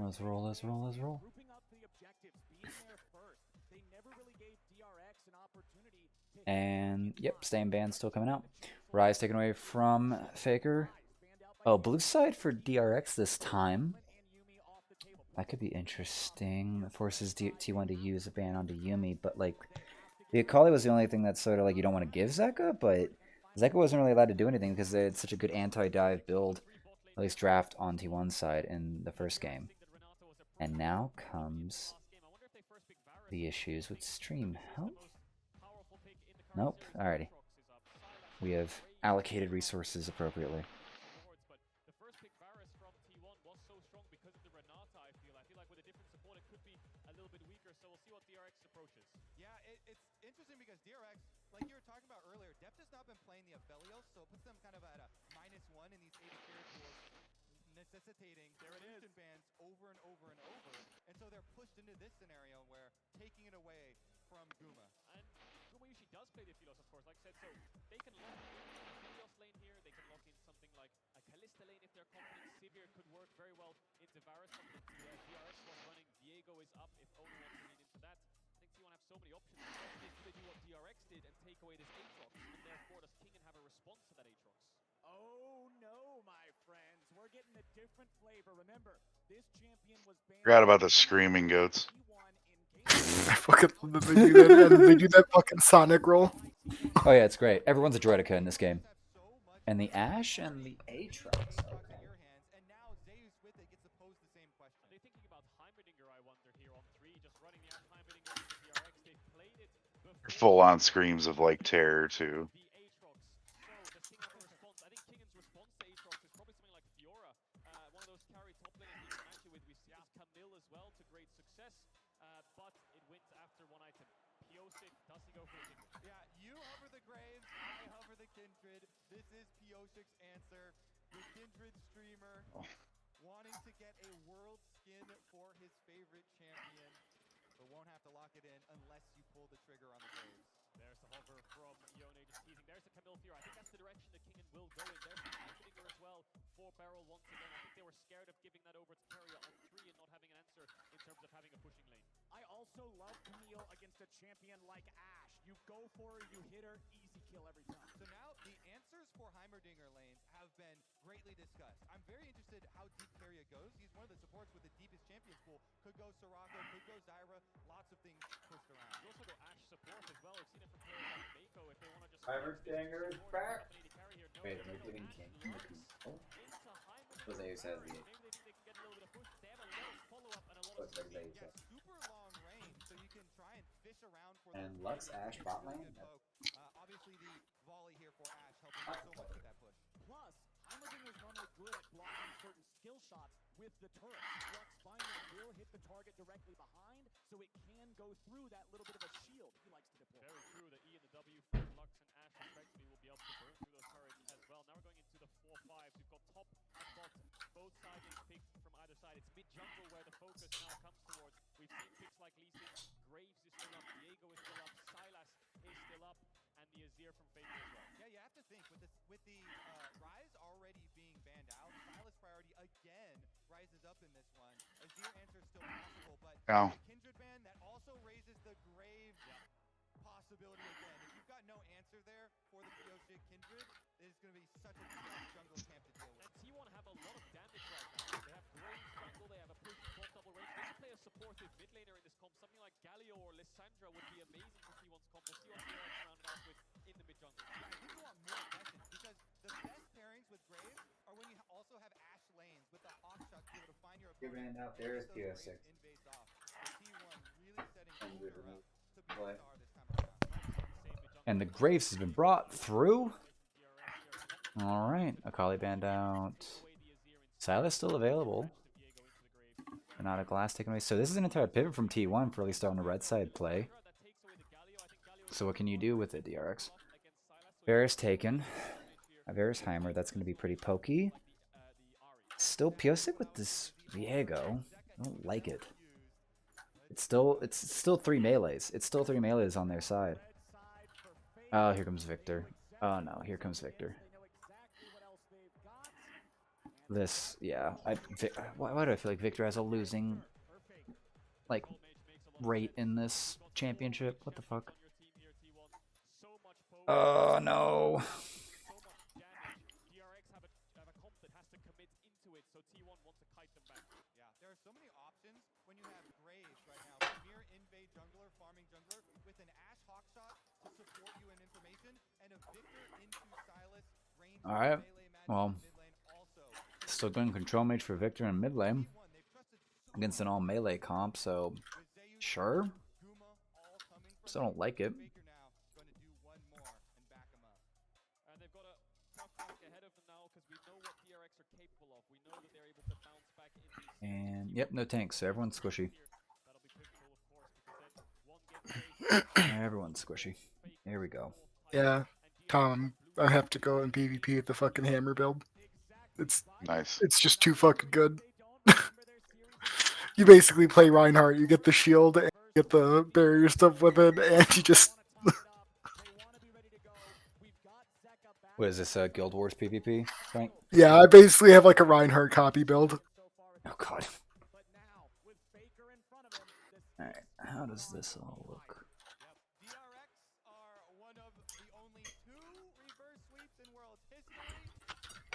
Let's roll, let's roll, let's roll. And yep, staying band still coming out. Rise taken away from Faker. Oh, blue side for DRX this time. That could be interesting. It forces T1 to use a ban onto Yumi, but like the Akali was the only thing that's sort of like you don't want to give Zeka, but Zeka wasn't really allowed to do anything because they had such a good anti-dive build, at least draft on T1's side in the first game. And now comes the issues with stream health. Nope. Alrighty. We have allocated resources appropriately. Yeah, it's interesting because DRX, like you were talking about earlier, Depth has not been playing the Aphelios, so it puts them kind of at a -1 in these 80 spirit pools, necessitating fusion bans over and over and over. And so they're pushed into this scenario where taking it away from Guma. And Guma usually does play the Aphelios, of course, like I said, so they can lock in the Aphelios lane here, they can lock in something like a Kalista lane if they're confident. Sivir could work very well into Varus, something that DRX was running. Diego is up if Ono wants to lean into that. T1 have so many options. The question is, do they do what DRX did and take away this Aatrox, and therefore does Kingen have a response to that Aatrox? Oh no, my friends, we're getting a different flavor. Remember, this champion was banned. Forgot about the screaming goats. I fucking love that they do that, and they do that fucking Sonic roll. Oh yeah, it's great. Everyone's a Droidica in this game. And the Ashe and the Aatrox. Okay. And now Zeus with it gets to pose the same question. Are they thinking about Heimerdinger, I wonder, here on 3, just running the Heimerdinger into DRX? They've played it before. Full-on screams of like terror too. The Aatrox. So does King have a response? I think Kingen's response to Aatrox is probably something like Fiora. One of those carry top laners he can match it with. We see Camille as well to great success. But it wins after one item. Piosik, does he go for the Kindred? Yeah, you hover the Graves, I hover the Kindred. This is Piosik's answer. The Kindred streamer wanting to get a world skin for his favorite champion, but won't have to lock it in unless you pull the trigger on the Graves. There's the hover from Yone just teasing. There's the Camille Fiora. I think that's the direction that Kingen will go in. There's the Heimerdinger as well for Barrel once again. I think they were scared of giving that over to Keria on 3 and not having an answer in terms of having a pushing lane. I also love Camille against a champion like Ashe. You go for her, you hit her, easy kill every time. So now the answers for Heimerdinger lanes have been greatly discussed. I'm very interested how deep Keria goes. He's one of the supports with the deepest champions pool. Could go Soraka, could go Zyra, lots of things pushed around. You also go Ashe support as well. We've seen it from players like Mako if they want to just... Heimerdinger is back. Wait, Wait, are we giving King the control? Jose has the... Maybe they think they can get a little bit of push. They have a lot of follow-up and a lot of... What's that? Yeah, super long range, so you can try and fish around for And the Lux Ashe bot lane? obviously the volley here for Ashe helping so much with that push. Plus, Heimerdinger is normally good at blocking certain skill shots with the turret. Flux Binding will hit the target directly behind, so it can go through that little bit of a shield he likes to deploy. Very true. The E and the W for Lux and Ashe respectively will be able to burn through those turrets as well. Now we're going into the 4-5s. We've got top and bottom, both sides being picked from either side. It's mid-jungle where the focus now comes towards. We've seen picks like Lee Sin, Graves is still up, Diego is still up, Sylas is still up, and the Azir from Faker as well. Yeah, you have to think with the Ryze already being banned out, Sylas priority again rises up in this one. Azir answer still possible, but Yeah. the Kindred ban that also raises the Grave possibility again. If you've got no answer there for the Piosik Kindred, it is going to be such a tough jungle camp to deal with. And T1 have a lot of damage right now. They have Graves jungle, they have a push bot double range. They can play a supportive mid laner in this comp. Something like Galio or Lissandra would be amazing for T1's comp. We'll see what DRX rounded out with in the mid jungle. Yeah, I think you want more aggression because the best pairings with Graves are when you also have Ashe lanes with the hawk shot to be able to find your Get opponent. ran out. There is Those Graves PO6. invades off. The T1 really setting Kindred Cooler up removed. to be Play. the star this time around. And the Graves has been brought through. Alright, Akali banned out. Sylas still available. And not a glass taken away. So this is an entire pivot from T1 for at least on the red side play. So what can you do with it, DRX? Varus taken. Varus Heimer, that's going to be pretty pokey. Still Piosik with this Viego. I don't like it. It's still 3 melees. It's still 3 melees on their side. Oh, here comes Victor. Oh no, here comes Victor. This, yeah. Why do I feel like Victor has a losing like rate in this championship? What the fuck? Oh no. So much damage. DRX have a comp that has to commit into it, so T1 wants to kite them back. Yeah, there are so many options when you have Graves right now, premier invade jungler, farming jungler, with an Ash Hawkshot to support you in information, and a Victor into Silas, range All right. melee magic Well, in mid lane also. still going control mage for Victor in mid lane T1, they've trusted so against an much all melee comp, so with Zeus, sure. Guma, all coming for Still them. don't like it. Faker now going to do one more and back him up. And they've got a tough task ahead of them now because we know what DRX are capable of. We know that they're able to bounce back in these And yep, no tanks, so everyone's squishy. That'll be pivotal, of course, because then one gets Everyone's squishy. There we go. Yeah, Tom, I have to go in PvP with the fucking hammer build. It's Nice. it's just too fucking good. You basically play Reinhardt, you get the shield, and you get the barrier stuff with it, and you just What is this, Guild Wars PvP, Frank? yeah, I basically have like a Reinhardt copy build. Oh god. Alright, how does this all look? DRX are one of the only 2 reverse sweeps in world's history.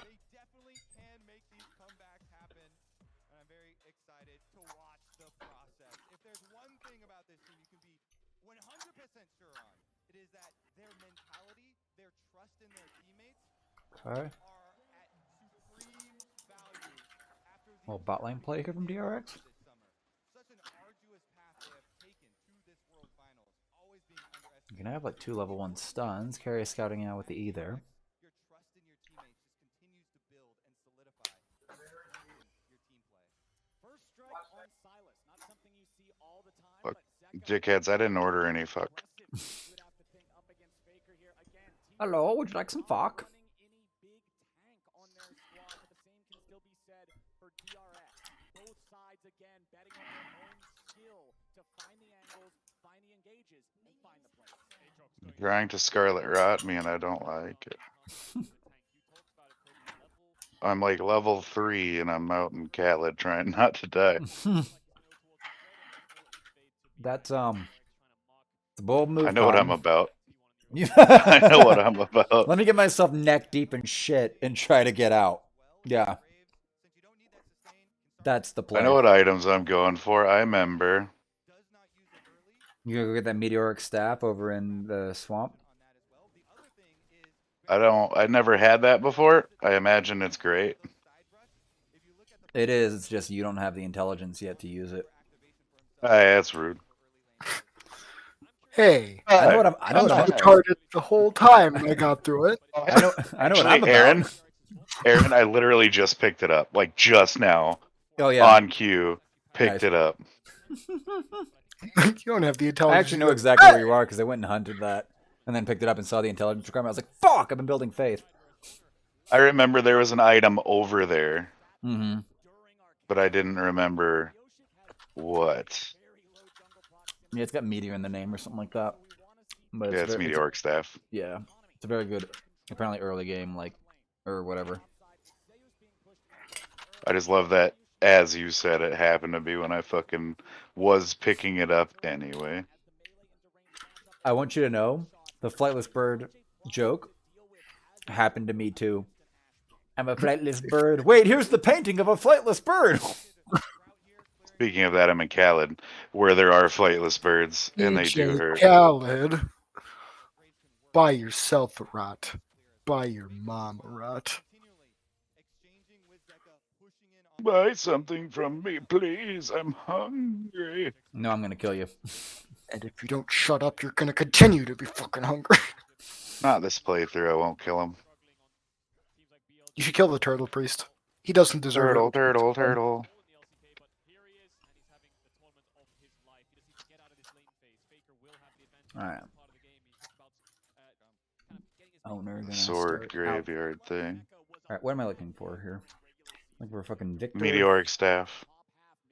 They definitely can make these comebacks happen, and I'm very excited to watch the process. If there's one thing about this team you can be 100% sure on, it is that their mentality, their trust in their teammates Okay. are at supreme value after the Well, bot lane play here from DRX. this summer. Such an arduous path they have taken to this World Finals, always being underestimated. You can have like 2 level 1 stuns. Carry scouting out with the E there. Your trust in your teammates just continues to build and solidify your team play. First strike on Silas, not something you see all the time, Fuck. but Zeka Dickheads, I didn't order any fuck. aggressive. You would have to think up against Faker here again. Team Hello, would you like some fuck? running any big tank on their squad, but the same can still be said for DRX. Both sides again betting on their own skill to find the angles, find the engages, and find the plays. Trying to Scarlet Rot me and I don't like it. I'm like level 3 and I'm out in Khaled trying not to die. That's it's a bold move. I know what I'm Cotton. about. I know what I'm about. Let me get myself neck deep in shit and try to get out. Yeah. That's the play. I know what items I'm going for. I remember. You gonna go get that meteoric staff over in the swamp? I never had that before. I imagine it's great. It is. It's just you don't have the intelligence yet to use it. That's rude. Hey, I know what I'm. I know I what was I'm. retarded the whole time and I got through it. I know. I know what I'm Actually, Aaron, about. Aaron, I literally just picked it up, like just now, Oh yeah. on cue. Picked Nice. it up. You don't have the I intelligence. actually know exactly where you are because I went and hunted that, and then picked it up and saw the intelligence requirement. I was like, "Fuck! I've been building faith." I remember there was an item over there, Mm-hmm. but I didn't remember what. Yeah, it's got meteor in the name or something like that. But Yeah, it's very- meteoric staff. Yeah, it's a very good, apparently early game, like, or whatever. I just love that, as you said, it happened to be when I fucking was picking it up anyway. I want you to know, the flightless bird joke happened to me too. I'm a flightless bird. Wait, here's the painting of a flightless bird. Speaking of that, I'm in Khaled, where there are flightless birds, and they do DJ hurt. Khaled, buy yourself a rot. Buy your mom a rot. Buy something from me, please. I'm hungry. No, I'm gonna kill you. And if you don't shut up, you're gonna continue to be fucking hungry. Not this playthrough. I won't kill him. You should kill the turtle priest. He doesn't deserve Turtle, it. turtle, turtle. All right. Owner gonna Sword start out. graveyard thing. All right, what am I looking for here? Looking for a fucking Victor. Meteoric staff.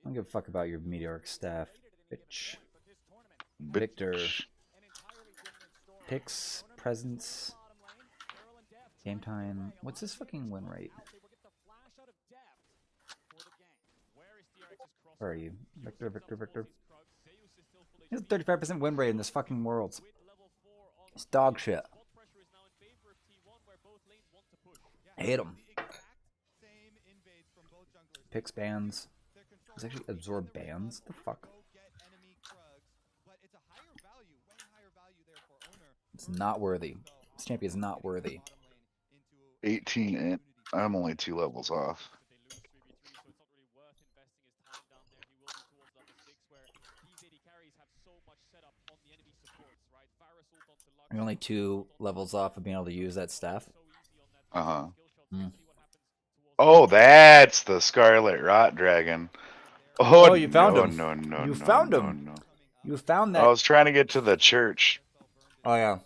I don't give a fuck about your meteoric staff, bitch. Victor. Picks, presence, game time. What's this fucking win rate? Where are you? Victor, Victor, Victor. He has a 35% win rate in this fucking world. It's dog shit. Hate him. Picks bans. Does actually absorb bans? The fuck? It's not worthy. This champion is not worthy. 18 and I'm only 2 levels off. You're only 2 levels off of being able to use that staff. Uh-huh. Mm. Oh, that's the Scarlet Rot Dragon. Oh, you found no, him. no, no, You no, found no, him. no. You found I that. was trying to get to the church, Oh yeah.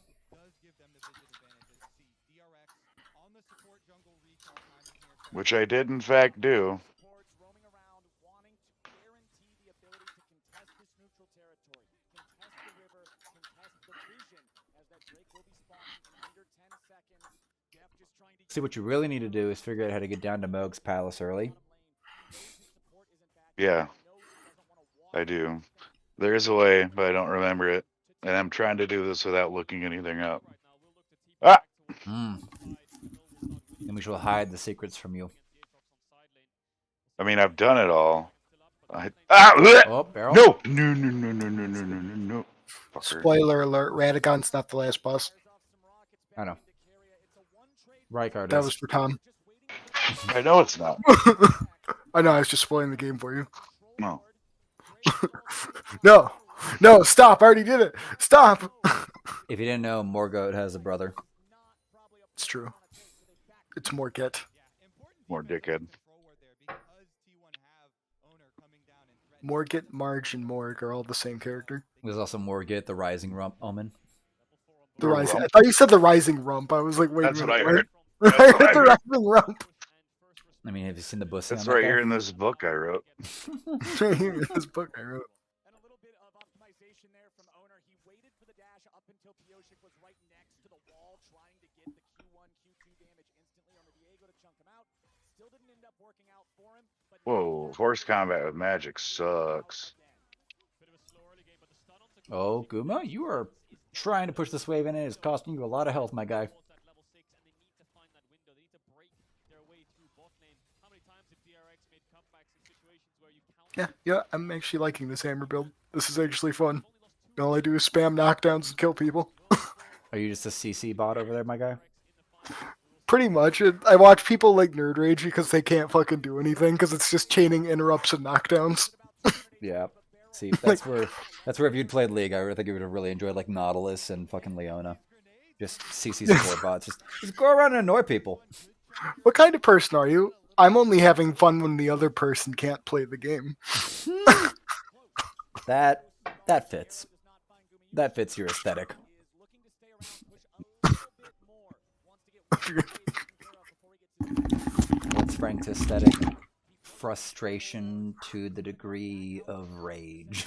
which I did in fact do. Supports roaming around, wanting to guarantee the ability to contest this neutral territory, contest the river, contest the vision, as that Drake will be spawning in under 10 seconds. Def just trying to See, what you really need to do is figure out how to get down to Moog's Palace early. Yeah, I do. There is a way, but I don't remember it. And I'm trying to do this without looking anything up. Ah! Mm. And we shall hide the secrets from you. I mean, I've done it all. Ah! Oh, barrel. No! No, no, no, no, no, no, no, no, no. Fucker. Spoiler alert: Radagon's not the last boss. I know. Rykard That is. was for Tom. I know it's not. I know. I was just spoiling the game for you. No. No, no, stop! I already did it. Stop. If you didn't know, Morgoth has a brother. It's true. It's more get. More dickhead. Morgit, Marge, and Morg are all the same character. There's also Morgoth, the Rising Omen. The rising. I Rump. thought you said the rising rump. I was like, wait That's a what I minute. heard. I heard the rising rump. I mean, have you seen the bussy That's on right that here guy? in this book I wrote. This book I wrote. And a little bit of optimization there from Owner. He waited for the dash up until Pioshik was right next to the wall, trying to get the Q1, Q2 damage instantly on the Diego to chunk him out. Still didn't end up working out for him. But Whoa, horse combat with magic sucks. Oh, Guma, you are trying to push this wave in, and it's costing you a lot of health, my guy. Yeah, I'm actually liking this hammer build. This is actually fun. All I do is spam knockdowns and kill people. Are you just a CC bot over there, my guy? Pretty much. I watch people like nerd rage because they can't fucking do anything because it's just chaining interrupts and knockdowns. Yeah. See, that's where if you'd played League, I think you would have really enjoyed like Nautilus and fucking Leona. Just CC support bots. Just go around and annoy people. What kind of person are you? I'm only having fun when the other person can't play the game. That fits. That fits your aesthetic. What's Frank's aesthetic? Frustration to the degree of rage.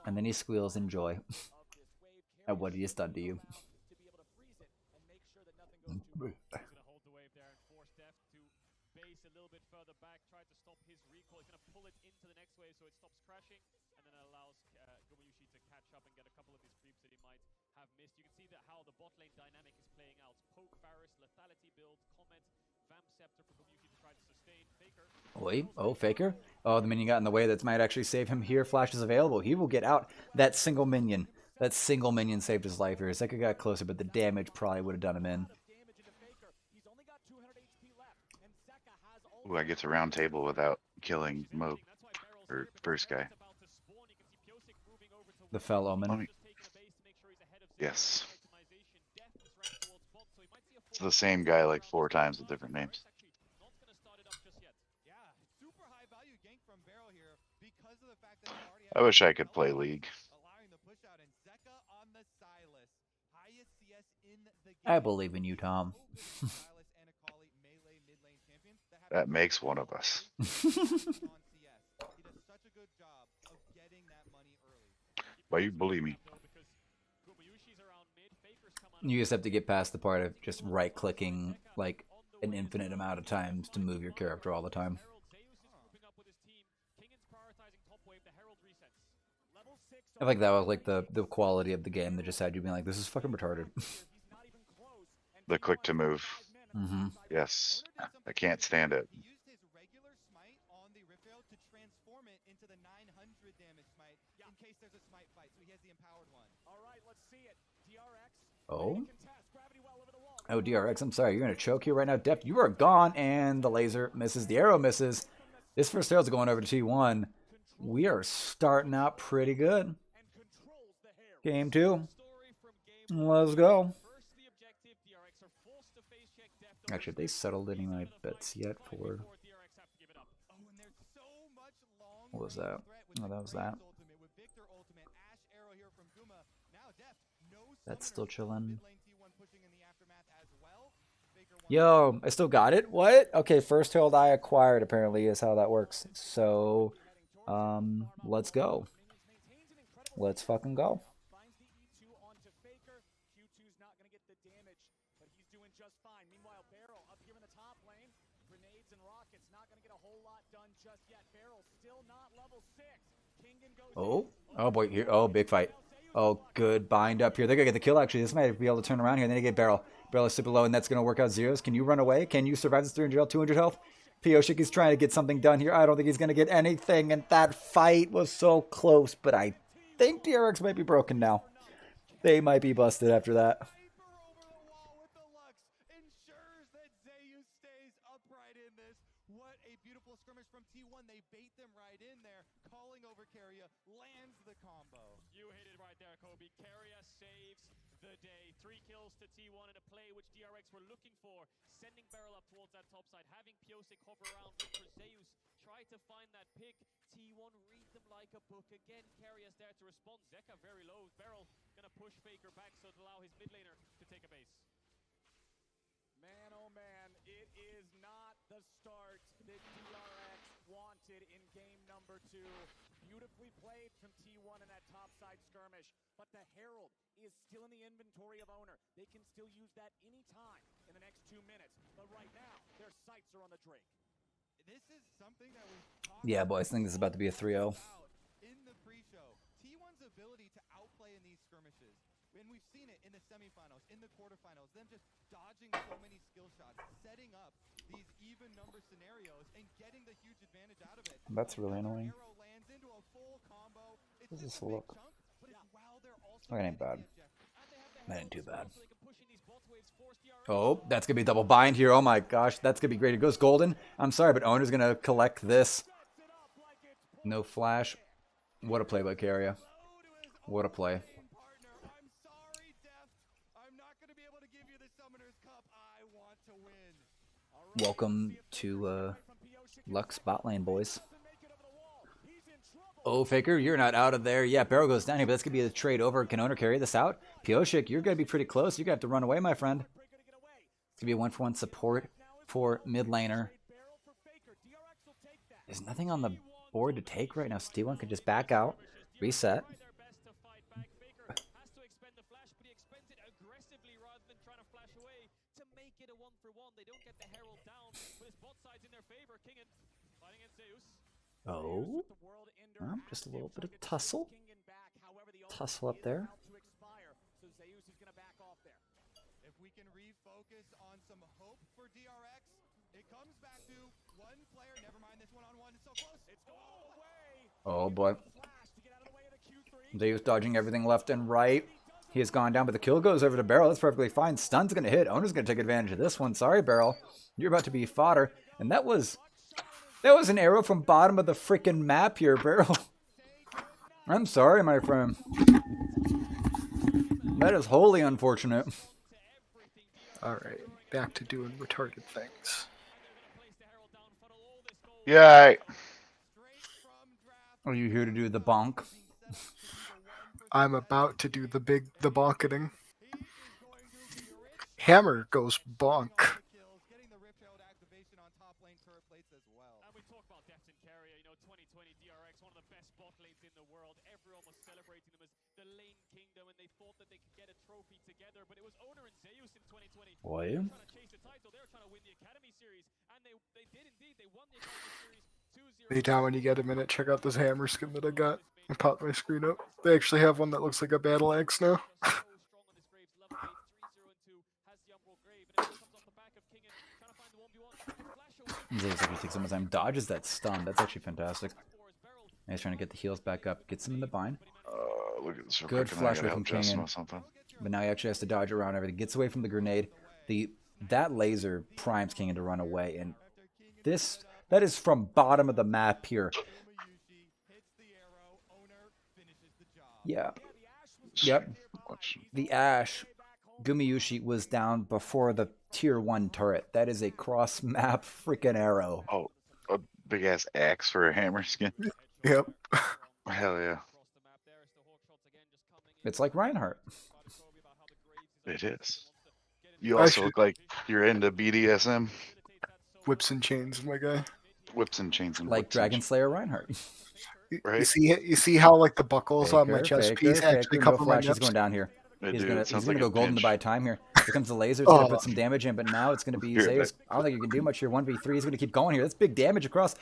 And then he squeals in joy at what he has done to you. You can see that how the bot lane dynamic is playing out. Poke, Varus, lethality build, Comet, Vamp Scepter for Gomushi to try to sustain. Faker. Oi, oh, Faker. Oh, the minion got in the way. That might actually save him here. Flash is available. He will get out. That single minion. That single minion saved his life here. Zeka got closer, but the damage probably would have done him in. Ooh, I get to round table without killing Mo, or first guy. The fell omen. Yes. It's the same guy like 4 times with different names. I wish I could play League. I believe in you, Tom. That makes one of us. Why you bully me? You just have to get past the part of just right-clicking like an infinite amount of times to move your character all the time. I think that was like the quality of the game that just had you being like, this is fucking retarded. The click to move. Mm-hmm. Yes. Owner did I something can't really stand cool. it. He used his regular smite on the Rift Arrow to transform it into the 900 damage smite in case there's a smite fight. So he has the empowered one. All right, let's see it. DRX. Oh. Contest. Gravity well over the wall. Oh, DRX, I'm sorry. You're going to choke here right now. Deft, you are gone. And the laser misses. The arrow misses. This first arrow's going over to T1. We are starting out pretty good. Game 2. Let's go. Actually, have they settled any of my bets yet for... Oh, and there's so much long What was that? Oh, that was that. ultimate with Victor ultimate. Ash arrow here from Guma. Now Deft, no That's summoner. still chilling. Mid lane T1 pushing in the aftermath as well. Faker wants Yo, I still got it? What? Okay, first herald I acquired apparently is how that works. So, let's go. Let's fucking go. Finds the E2 onto Faker. Q2's not going to get the damage, but he's doing just fine. Meanwhile, Barrel up here in the top lane. Grenades and rockets not going to get a whole lot done just yet. Barrel still not level 6. Kingen goes Oh boy, here. Oh, big fight. Oh, good bind up here. They're gonna get the kill. Actually, this might be able to turn around here. And then they get Barrel. Barrel is super low, and that's gonna work out zeros. Can you run away? Can you survive this 300 health, 200 health? Pioshik is trying to get something done here. I don't think he's gonna get anything, and that fight was so close. But I think DRX might be broken now. They might be busted after that. Viper over the wall with the Lux. Ensures that Zeus stays upright in this. What a beautiful skirmish from T1. They bait them right in there. Calling over Carrier. Lands the combo. You hit it right there, Kobe. Carrier saves the day. 3 kills to T1 in a play which DRX were looking for. Sending Barrel up towards that top side. Having Piosik hover around with for Zeus. Try to find that pick. T1 read them like a book. Again, Carrier's there to respond. Zeka very low. Barrel gonna push Faker back so to allow his mid laner to take a base. Man, oh man, it is not the start that DRX wanted in game number 2. Beautifully played from T1 in that topside skirmish, but the Herald is still in the inventory of Owner. They can still use that anytime in the next 2 minutes, but right now, their sights are on the Drake. This is something that was Yeah, boys, I think this is about to be a 3-0. in the pre-show. T1's ability to outplay in these skirmishes. And we've seen it in the semifinals, in the quarterfinals, them just dodging so many skill shots, setting up these even number scenarios and getting the huge advantage out of it. That's really Another annoying. arrow lands into a full combo. It's What does just this a big look? chunk, but it's while they're also That ain't getting bad. the objective. That ain't too bad. So they can push in these bot waves, force DRX. Oh, that's going to be a double bind here. Oh my gosh, that's going to be great. It goes golden. I'm sorry, but Owner's going to collect this. No flash. What a play by Carrier. What a play. Partner, I'm sorry, Deft. I'm not going to be able to give you the Summoner's Cup. I want to win. Welcome to Lux bot lane, boys. Oh, Faker, you're not out of there. Yeah, Barrel goes down here, but that's going to be a trade over. Can Owner carry this out? Pioshik, you're going to be pretty close. You're going to have to run away, my friend. It's going to be a 1-for-1 support for mid laner. There's nothing on the board to take right now. So T1 can just back out, reset. Try their best to fight back. Faker has to expend the flash, but he expends it aggressively rather than trying to flash away to make it a 1-for-1. They don't get the Herald down, but his bot side's in their favor. Kingen fighting against Zeus. Oh, just a little bit of tussle. Tussle up there. If we can refocus on some hope for DRX, it comes back to one player. Never mind this one-on-one. It's so close. It's all away. Oh boy. Zeus dodging everything left and right. He has gone down, but the kill goes over to Barrel. That's perfectly fine. Stun's going to hit. Owner's going to take advantage of this one. Sorry, Barrel. You're about to be fodder. And that was an arrow from bottom of the freaking map here, Barrel. I'm sorry, my friend. That is wholly unfortunate. Alright, back to doing retarded things. Yay! Are you here to do the bonk? I'm about to do the bonketing. Hammer goes bonk. Kills, getting the Rift Herald activation on top lane turret plates as well. And we talk about Deft and Carrier, 2020 DRX, one of the best bot lanes in the world. Everyone was celebrating them as the lane kingdom, and they thought that they could get a trophy together, but it was Owner and Zeus in 2020. Boy. They were trying to chase the title, they were trying to win the Academy Series, and they did indeed. They won the Academy Series 2-0. Anytime when you get a minute, check out this hammer skin that I got. I popped my screen up. They actually have one that looks like a battle axe now. Zeus actually takes some time, dodges that stun. That's actually fantastic. And he's trying to get the heals back up, gets him in the bind. Look at this. real Good quick, and I flash gotta away from help Justin King with something. But now he actually has to dodge around everything. Gets away from the grenade. That laser primes King to run away, and that is from bottom of the map here. Yeah. Yep. The Ash Gumayushi was down before the tier 1 turret. That is a cross map freaking arrow. Oh, a big ass axe for a hammer skin. Yep. Hell yeah. It's like Reinhardt. It is. You also look like you're into BDSM. Whips and chains, my guy. Whips and chains and like whips and Dragon Slayer Reinhardt. Right? You see how like the buckles on my chest piece actually no cover my flash. He's nips? going down here. He's gonna go golden to buy time here. Here comes the laser. It's gonna put some damage in, but now it's gonna be Zeus. I don't think you can do much here. 1v3. He's gonna keep going here. That's big damage across.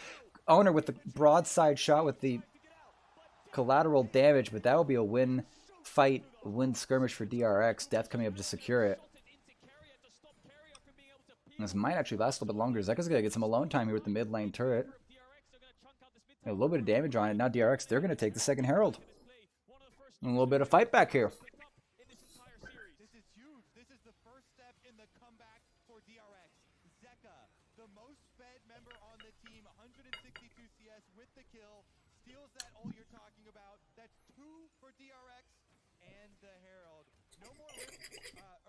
Owner with the broadside shot with the collateral damage, but that will be a win fight, win skirmish for DRX. Death coming up to secure it. This might actually last a little bit longer. Zeka's gonna get some alone time here with the mid lane turret. A little bit of damage on it. Now DRX, they're gonna take the second Herald. And a little bit of fight back here. This is huge. This is the first step in the comeback for DRX. Zeka, the most fed member on the team, 162 CS with the kill, steals that ult you're talking about. That's 2 for DRX and the Herald. No more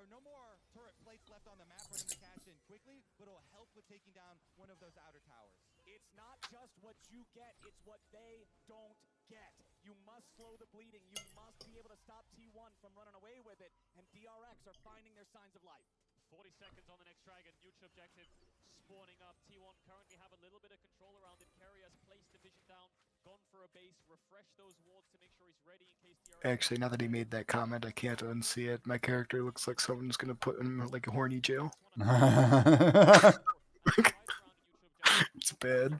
no more turret plates left on the map for them to cash in quickly, but it'll help with taking down one of those outer towers. It's not just what you get, it's what they don't get. You must slow the bleeding. You must be able to stop T1 from running away with it, and DRX are finding their signs of life. 40 seconds on the next dragon. Neutral objective spawning up. T1 currently have a little bit of control around it. Carry has placed the vision down, gone for a base, refresh those wards to make sure he's ready in case DRX... Actually, now that he made that comment, I can't unsee it. My character looks like someone's gonna put him in like a horny jail. It's bad.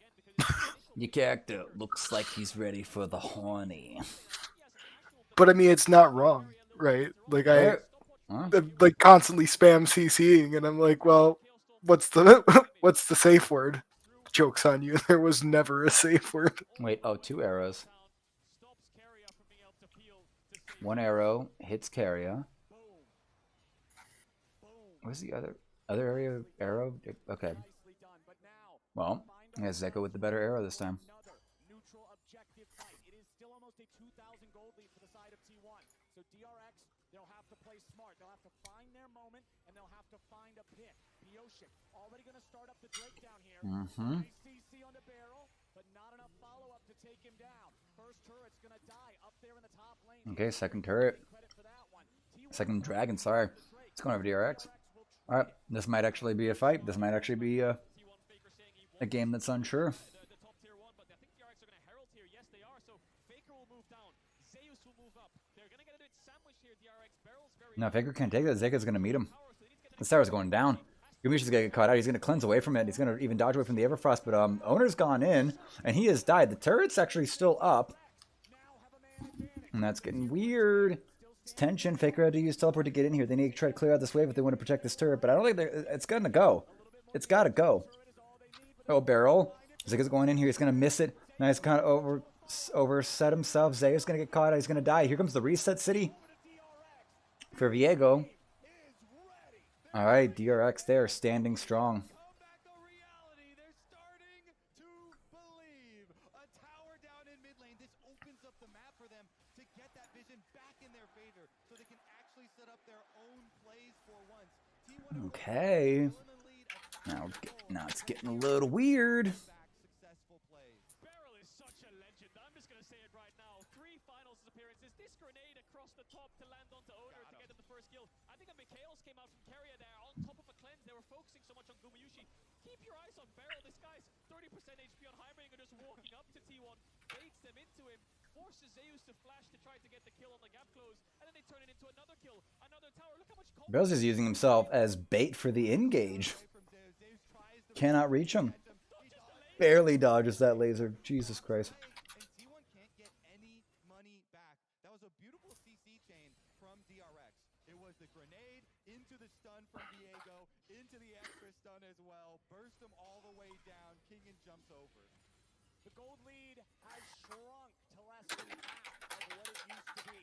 Your character looks like he's ready for the horny. But I mean, it's not wrong, right? Like I like constantly spam CCing, and I'm like, well, what's the safe word? Joke's on you. There was never a safe word. Wait, oh, 2 arrows. 1 arrow hits Carrier. Where's the other area arrow? Okay. Well, yeah, Zeka with the better arrow this time. Neutral objective fight. It is still almost a 2,000 gold lead for the side of T1. So DRX, they'll have to play smart. They'll have to find their moment, and they'll have to find a pick. Piosik already going to start up the Drake down here. CC on the barrel, but not enough follow-up to take him down. First turret's going to die up there in the top lane. Okay, second turret. Second dragon, sorry. It's going over DRX. Alright, this might actually be a fight. This might actually be a game that's unsure. No, Faker can't take that. Zeka's going to meet him. The tower's going down. Gumishi's going to get caught out. He's going to cleanse away from it. He's going to even dodge away from the Everfrost, but Owner's gone in, and he has died. The turret's actually still up. And that's getting weird. It's tension. Faker had to use teleport to get in here. They need to try to clear out this wave if they want to protect this turret, but I don't think it's going to go. It's got to go. Oh, barrel. Zeka's going in here. He's going to miss it. Now he's kind of overset himself. Zeus going to get caught out. He's going to die. Here comes the reset city for Viego. All right, DRX there, standing strong. They're starting to believe. A tower down in mid lane. This opens up the map for them to get that vision back in their favor so they can actually set up their own plays for once. Okay. Now it's getting a little weird. Beryl is such a legend. I'm just going to say it right now. 3 finals appearances. This grenade across the top to land onto Owner to get him the first kill. I think a Mikhails came out from Carrier there on top of a cleanse. They were focusing so much on Gumayushi. Keep your eyes on Beryl. This guy's 30% HP on Heimerdinger just walking up to T1. Baits them into him. Forces Zeus to flash to try to get the kill on the gap close. And then they turn it into another kill. Another tower. Look how much... Beryl's just using himself as bait for the engage. Cannot reach him. Barely dodges that laser. Jesus Christ. burst him all the way down. Kingen jumps over. The gold lead has shrunk to less than half of what it used to be.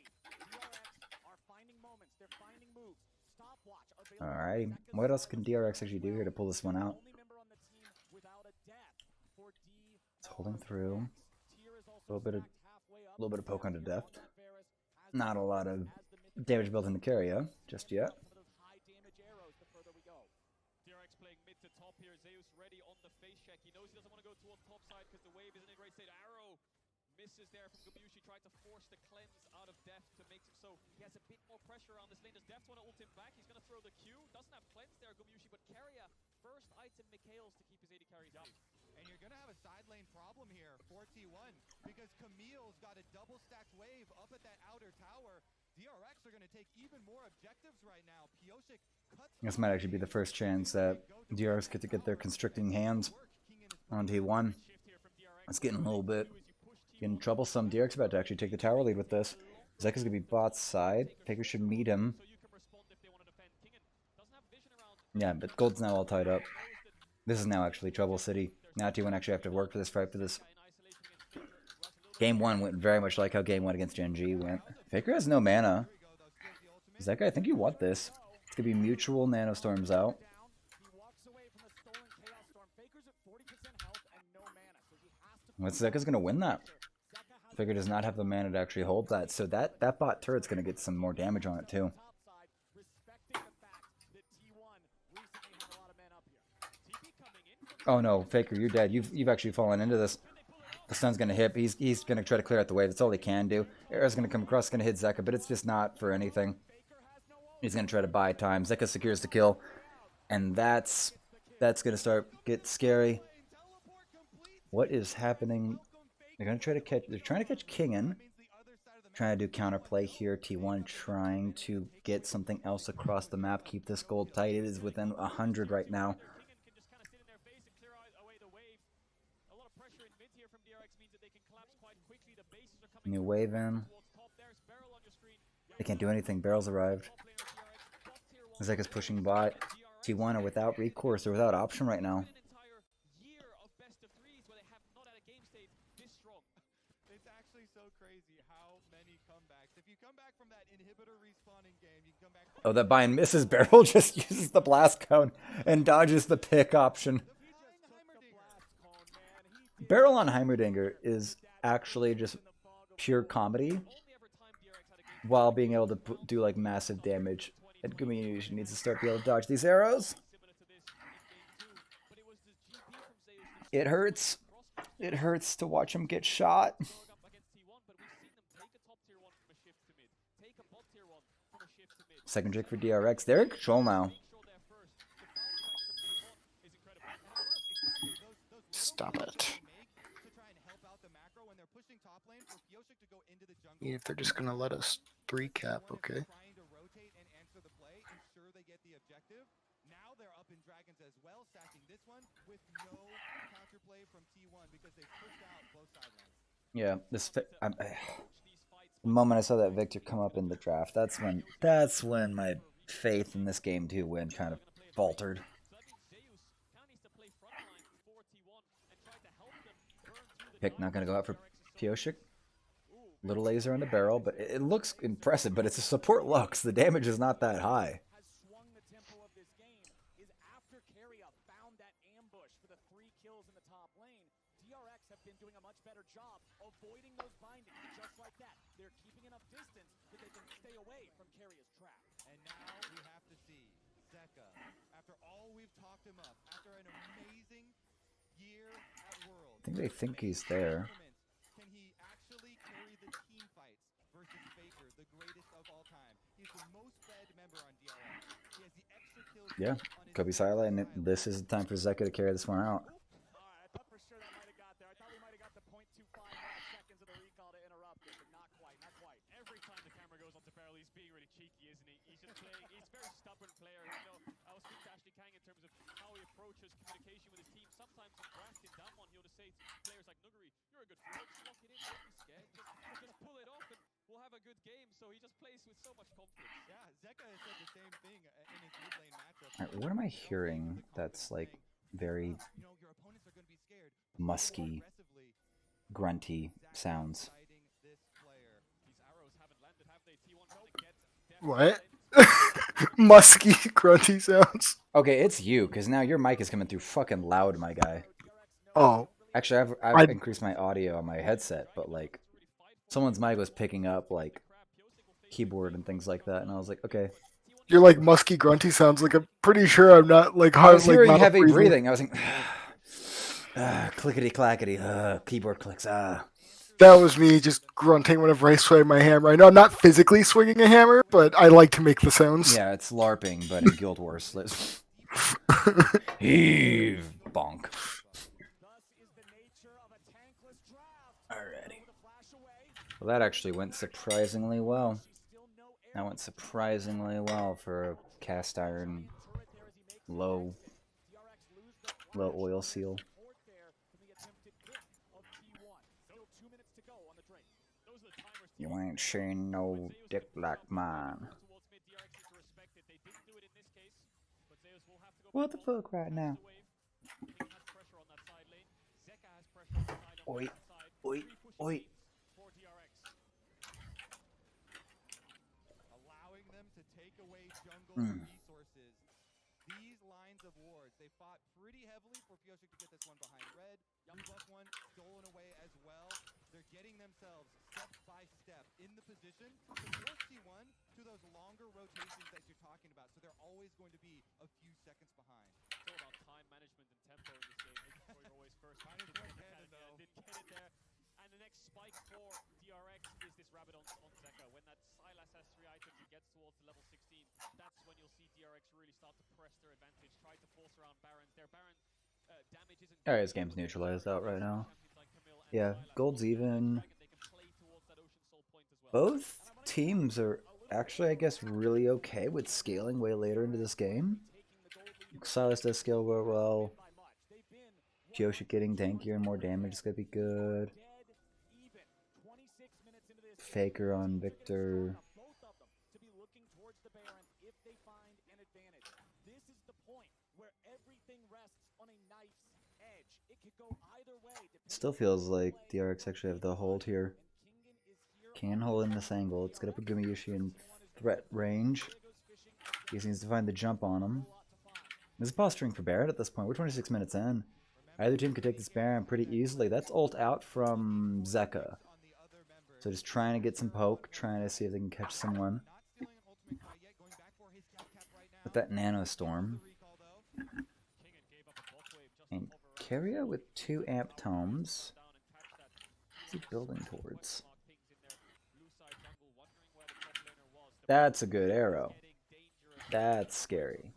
DRX are finding moments. They're finding moves. Stopwatch available. Alright, what else can DRX actually do here to pull this one out? Only member on the team without a death for DRX. It's holding through. A little bit of poke onto death. Not a lot of damage built in the carrier just yet. DRX playing mid to top here. Zeus ready on the face check. He knows he doesn't want to go towards top side because the wave isn't in a great state. Arrow misses there from Gabushi. Tried to force the cleanse out of Deft to make it so he has a bit more pressure around this lane. Does Deft want to ult him back? He's going to throw the Q. Doesn't have cleanse there, Gabushi, but carrier. First item Mikhail's to keep his AD carries out. And you're going to have a side lane problem here for T1 because Camille's got a double stacked wave up at that outer tower. DRX are going to take even more objectives right now. Pioshik cuts. This might actually be the first chance that DRX get to get their constricting hands on T1. It's getting a little bit getting troublesome. DRX about to actually take the tower lead with this. Zeka's gonna be bot side. Faker should meet him. Yeah, but Gold's now all tied up. This is now actually Trouble City. Now T1 actually have to work for this fight for this. Game 1 went very much like how Game 1 against Gen G went. Faker has no mana. Zeka, I think you want this. It's gonna be mutual nanostorms out. What's Zeka's gonna win that? Faker does not have the mana to actually hold that, so that bot turret's gonna get some more damage on it too. Oh no, Faker, you're dead. You've actually fallen into this. The stun's gonna hit. He's gonna try to clear out the wave. That's all he can do. Arrow's gonna come across, gonna hit Zeka, but it's just not for anything. He's gonna try to buy time. Zeka secures the kill, and that's gonna start get scary. What is happening? They're gonna try to catch. They're trying to catch Kingen. Trying to do counterplay here. T1 trying to get something else across the map. Keep this gold tight. It is within 100 right now. New wave in. They can't do anything. Barrel's arrived. Zeka's pushing bot. T1 are without recourse or without option right now. It's actually so crazy how many comebacks. If you come back from that inhibitor respawning game, you can come back. Oh, that buy and misses. Barrel just uses the blast cone and dodges the pick option. Barrel on Heimerdinger is actually just pure comedy while being able to do like massive damage. And Community needs to start being able to dodge these arrows. It hurts. It hurts to watch him get shot. Second trick for DRX. They're in control now. Stop it. If they're just gonna let us 3-cap, okay. Now they're up in Dragons as well, stacking this one with no counterplay from T1 because they pushed out both sidelines. Yeah, the moment I saw that Victor come up in the draft, that's when my faith in this game to win kind of faltered. Pick not gonna go out for Pioshik. Little laser on the barrel, but it looks impressive, but it's a support Lux. The damage is not that high. Doing a much better job avoiding those bindings, just like that. They're keeping enough distance that they can stay away from Carrier's trap. And now we have to see Zeka, after all we've talked him up, after an amazing year at World. I think they think he's there. Can he actually carry the team fights versus Faker, the greatest of all time? He's the most fed member on DRX. He has the extra kills. Yeah, Kobe Sila, and this is the time for Zeka to carry this one out. Approaches communication with his team. Sometimes when Brask in down one, he'll just say to players like Nuguri, "You're a good player, just lock it in, don't be scared. Just pull it off and we'll have a good game." So he just plays with so much confidence. Yeah, Zeka has said the same thing in his mid lane matchup. Alright, what am I hearing that's like very musky, grunty sounds. What? Musky, grunty sounds. Okay, it's you, because now your mic is coming through fucking loud, my guy. Oh, Actually, I've I increased my audio on my headset, but like someone's mic was picking up like keyboard and things like that, and I was like, okay. you're like musky, grunty sounds. Like I'm pretty sure I'm not like I hard, was like hearing mouth heavy breathing. breathing. I was like, clickety clackety, keyboard clicks. That was me just grunting whenever I swing my hammer. I know I'm not physically swinging a hammer, but I like to make the sounds. Yeah, it's LARPing, but in Guild Wars. Heave, bonk. Alrighty. Well, that actually went surprisingly well. That went surprisingly well for a cast iron low oil seal. You ain't seen no dick like mine. What the fuck right now? Oi, oi, oi. Allowing them to take away jungle resources. These lines of wards, they fought pretty heavily for Pyosik to get this one behind red. +1 stolen away as well. They're getting themselves step by step in the position to force T1 to those longer rotations that you're talking about. So they're always going to be a few seconds behind. It's all about time management and tempo in this game. Making sure you're always first. Minus one cannon, though. Didn't get it there. And the next spike for DRX is this rabbit on Zeka. When that Silas has 3 items, he gets towards the level 16. That's when you'll see DRX really start to press their advantage, try to force around Barons. Their Baron damage isn't. Alright, this game's neutralized out right now. Yeah, gold's even. Both teams are actually, I guess, really okay with scaling way later into this game. Silas does scale very well. Pyosik getting tankier and more damage is gonna be good. Faker on Victor. Still feels like DRX actually have the hold here. Can hold in this angle. Let's get up a Gumayushi in threat range. He needs to find the jump on him. This is posturing for Baron at this point. We're 26 minutes in. Either team could take this Baron pretty easily. That's ult out from Zeka. So just trying to get some poke, trying to see if they can catch someone. With that Nano Storm. And Keria with 2 amp tomes. What's he building towards? That's a good arrow. That's scary.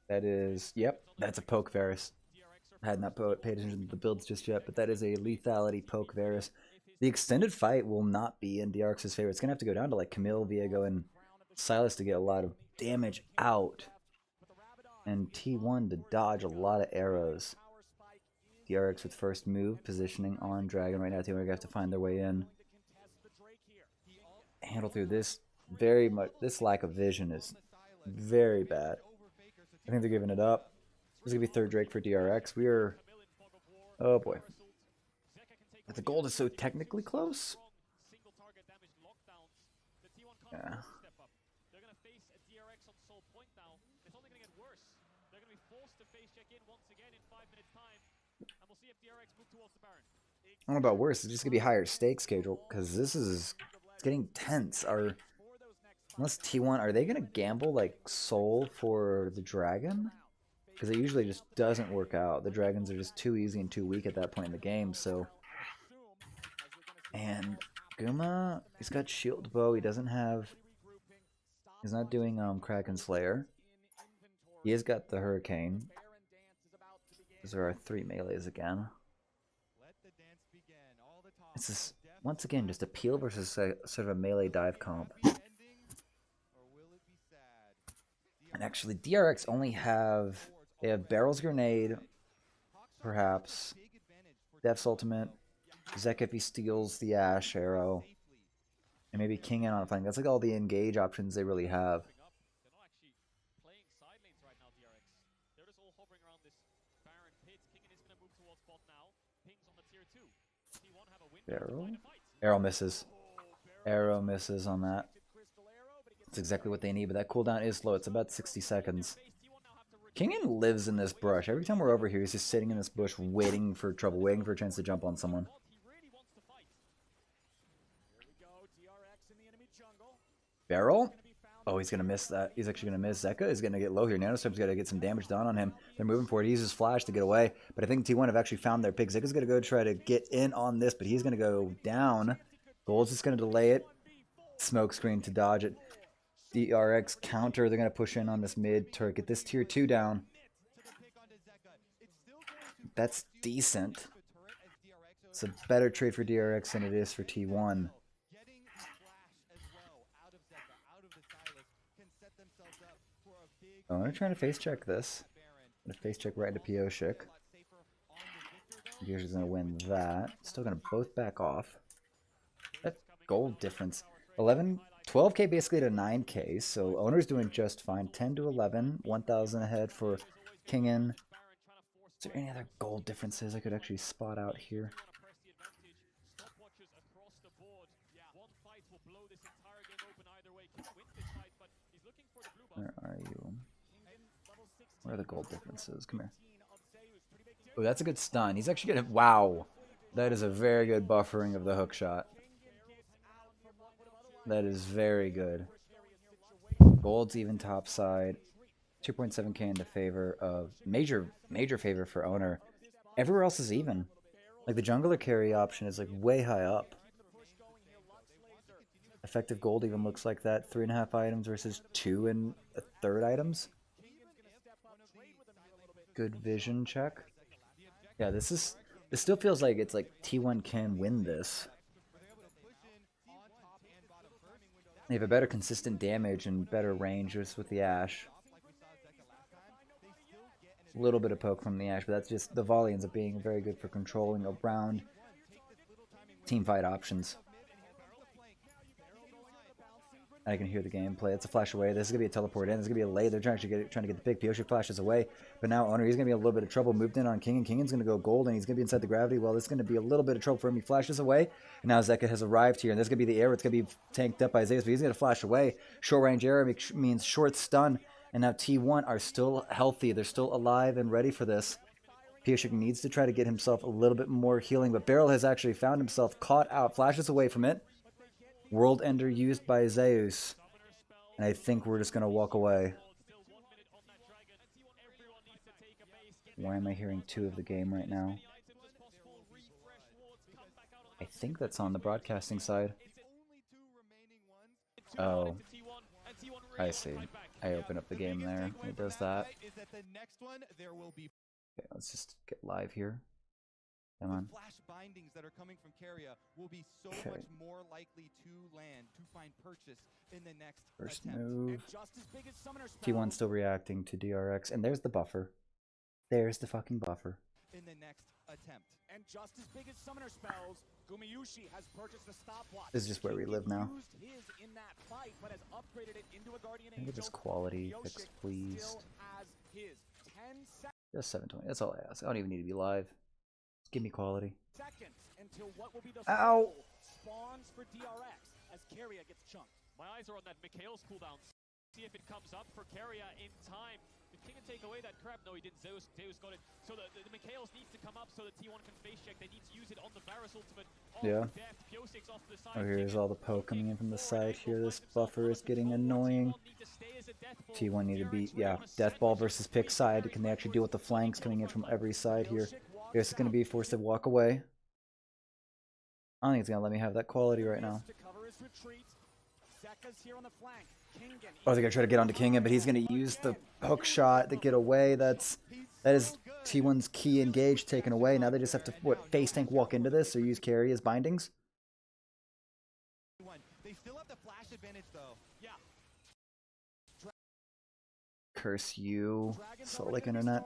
That is, yep, that's a poke Varus. I had not paid attention to the builds just yet, but that is a lethality poke Varus. The extended fight will not be in DRX's favor. It's going to have to go down to like Camille, Viego, and Silas to get a lot of damage out. And T1 to dodge a lot of arrows. DRX with first move, positioning on Dragon right now. T1 are going to have to find their way in. Handle through this very much. This lack of vision is very bad. I think they're giving it up. This is going to be third Drake for DRX. We are... Oh boy. But the gold is so technically close. Yeah. They're going to face a DRX on Soul Point now. It's only going to get worse. They're going to be forced to face check in once again in 5 minutes time. And we'll see if DRX move towards the Baron. I don't know about worse. It's just going to be higher stakes schedule. Because this is... It's getting tense. Unless T1... Are they going to gamble like Soul for the Dragon? Because it usually just doesn't work out. The Dragons are just too easy and too weak at that point in the game, so... And Guma, he's got Shield Bow. He doesn't have... He's not doing Kraken Slayer. He has got the Hurricane. Those are our 3 melees again. This is, once again, just a peel versus a, sort of a melee dive comp. And actually, DRX only have... They have Barrel's Grenade, perhaps. Death's Ultimate. Zek if he steals the Ash Arrow. And maybe King in on a flank. That's like all the engage options they really have. They're not actually playing side lanes right now, DRX. They're just all hovering around this Barrel? Arrow misses. Arrow misses on that. That's exactly what they need, but that cooldown is slow. It's about 60 seconds. Kingen lives in this brush. Every time we're over here, he's just sitting in this bush waiting for trouble, waiting for a chance to jump on someone. Barrel? Oh, he's going to miss that. He's actually going to miss. Zeka is going to get low here. Nanostorm's got to get some damage done on him. They're moving for it. He uses Flash to get away. But I think T1 have actually found their pick. Zeka's going to go try to get in on this, but he's going to go down. Gold's just going to delay it. Smoke screen to dodge it. DRX counter. They're going to push in on this mid turret. Get this tier 2 down. That's decent. It's a better trade for DRX than it is for T1. Oh, I'm trying to face check this. I'm going to face check right into Pioshik. Pioshik's going to win that. Still going to both back off. That gold difference. 12k basically to 9k, so owner's doing just fine. 10 to 11, 1,000 ahead for Kingen. Is there any other gold differences I could actually spot out here? Where are you? Where are the gold differences? Come here. Oh, that's a good stun. He's actually gonna... Wow. That is a very good buffering of the hook shot. That is very good. Gold's even top side. 2.7k into favor of... Major favor for owner. Everywhere else is even. Like the jungler carry option is like way high up. Effective gold even looks like that. 3.5 items versus 2 and a third items. Good vision check. Yeah, this still feels like it's like T1 can win this. They have a better consistent damage and better range just with the Ashe. A little bit of poke from the Ashe, but that's just the volley ends up being very good for controlling around team fight options. I can hear the gameplay. It's a flash away. This is going to be a teleport in. This is going to be a lay. They're trying to get the pick. Pioshik flashes away. But now Owner, he's going to be in a little bit of trouble. Moved in on King, and Kingen's going to go gold, and he's going to be inside the gravity. Well, this is going to be a little bit of trouble for him. He flashes away. And now Zeka has arrived here. And this is going to be the air. It's going to be tanked up by Zeus, but he's going to flash away. Short range arrow means short stun. And now T1 are still healthy. They're still alive and ready for this. Pioshik needs to try to get himself a little bit more healing. But Beryl has actually found himself caught out. Flashes away from it. World Ender used by Zeus. And I think we're just going to walk away. Why am I hearing 2 of the game right now? I think that's on the broadcasting side. Oh. I see. I open up the game there. It does that. Okay, let's just get live here. Come on. Flash bindings that are coming from Keria will be so much more likely to land, to find purchase in the next First attempt. move. T1 still reacting to DRX, and there's the buffer. There's the fucking buffer. In the next attempt. And just as big as summoner spells, Gumayushi has purchased a stopwatch. This is just where we live now. His in that fight, but has upgraded it into a Guardian Can I get this Angel. quality fixed, please? Still has his 10 Just 720. That's all I ask. I don't even need to be live. Just give me quality. seconds until what will be the Ow! spawns for DRX as Keria gets chunked. My eyes are on that Mikhail's cooldown. See if it comes up for Keria in time. Did Kingen take away that crab? No, he didn't. Zeus got it. So the Mikhail's needs to come up so that T1 can face check. They need to use it on the Varus ultimate. Oh, Yeah. death. Pioshik's off to the side. Oh, here's all the poke coming in from the side here. This buffer is getting annoying. T1 need to beat, yeah, Death Ball versus pick side. Can they actually deal with the flanks coming in from every side here? This is going to be forced to walk away. I don't think it's going to let me have that quality right now. Oh, they're going to try to get onto Kingen, but he's going to use the hook shot to get away. That is T1's key engage taken away. Now they just have to, face tank walk into this or use carry as bindings? They still have the flash advantage though. Yeah. Curse you, Solic Internet.